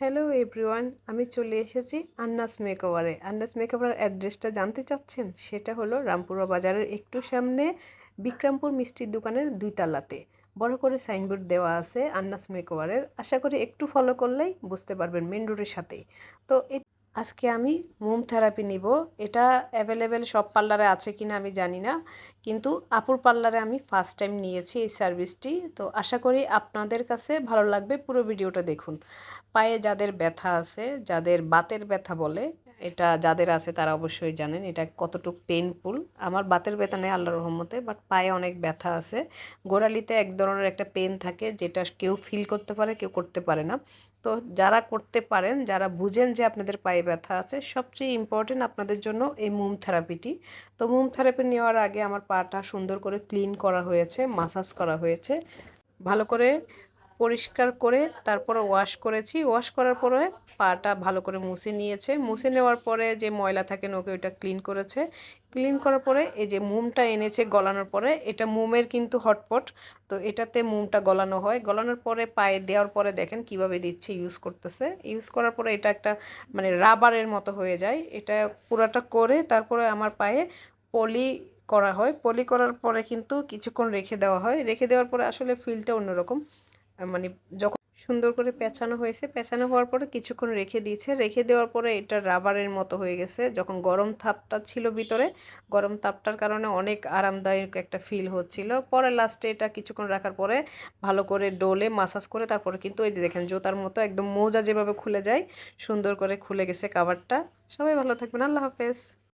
Hello everyone, আমি চলে এসেছি আন্নাস মেকওভারে। আন্নাস মেকওভারের অ্যাড্রেসটা জানতে চাচ্ছেন? সেটা হলো রামপুরা বাজারের একটু সামনে বিক্রমপুর মিষ্টির দোকানের ২ তলাতে বড় করে সাইনবোর্ড দেওয়া আছে আন্নাস মেকওভারের। আশা করি একটু ফলো করলেই বুঝতে পারবেন, মেন রোডের সাথেই। তো আজকে আমি মোম থেরাপি নিব। এটা অ্যাভেলেবেল সব পার্লারে আছে কিনা আমি জানি না, কিন্তু আপুর পার্লারে আমি ফার্স্ট টাইম নিয়েছি এই সার্ভিসটি। তো আশা করি আপনাদের কাছে ভালো লাগবে, পুরো ভিডিওটা দেখুন। পায়ে যাদের ব্যথা আছে, যাদের বাতের ব্যথা বলে, এটা যাদের আছে তারা অবশ্যই জানেন এটা কতটুকু পেইনফুল। আমার বাতের ব্যথা নেই আল্লাহর রহমতে, বাট পায়ে অনেক ব্যথা আছে। গোড়ালিতে এক ধরনের একটা পেন থাকে, যেটা কেউ ফিল করতে পারে, কেউ করতে পারে না। তো যারা করতে পারেন, যারা বুঝেন যে আপনাদের পায়ে ব্যথা আছে, সবচেয়ে ইম্পর্টেন্ট আপনাদের জন্য এই মোম থেরাপিটি। তো মোম থেরাপি নেওয়ার আগে আমার পাটা সুন্দর করে ক্লিন করা হয়েছে, মাসাজ করা হয়েছে, ভালো করে পরিষ্কার করে তারপরে ওয়াশ করেছি। ওয়াশ করার পরে পাটা ভালো করে মুছে নিয়েছে। মুছে নেওয়ার পরে যে ময়লা থাকে ওকে ওইটা ক্লিন করেছে। ক্লিন করার পরে এই যে মোমটা এনেছে গলানোর পরে, এটা মোমের কিন্তু হটপট। তো এটাতে মোমটা গলানো হয়। গলানোর পরে পায়ে দেওয়ার পরে দেখেন কিভাবে দিচ্ছে, ইউজ করতেছে। ইউজ করার পরে এটা একটা মানে রাবারের মতো হয়ে যায়। এটা পুরাটা করে তারপরে আমার পায়ে পলি করা হয়। পলি করার পরে কিন্তু কিছুক্ষণ রেখে দেওয়া হয়। রেখে দেওয়ার পরে আসলে ফিলটা অন্যরকম। মানে যখন সুন্দর করে পেঁচানো হয়েছে, পেঁচানো হওয়ার পরে কিছুক্ষণ রেখে দিয়েছে। রেখে দেওয়ার পরে এটা রাবারের মতো হয়ে গেছে। যখন গরম তাপটা ছিল ভিতরে, গরম তাপটার কারণে অনেক আরামদায়ক একটা ফিল হচ্ছিল। পরে লাস্টে এটা কিছুক্ষণ রাখার পরে ভালো করে ডোলে মাসাজ করে তারপরে কিন্তু এই যে দেখেন জুতার মতো একদম মোজা যেভাবে খুলে যায়, সুন্দর করে খুলে গেছে কাভারটা। সবাই ভালো থাকবেন, আল্লাহ হাফেজ।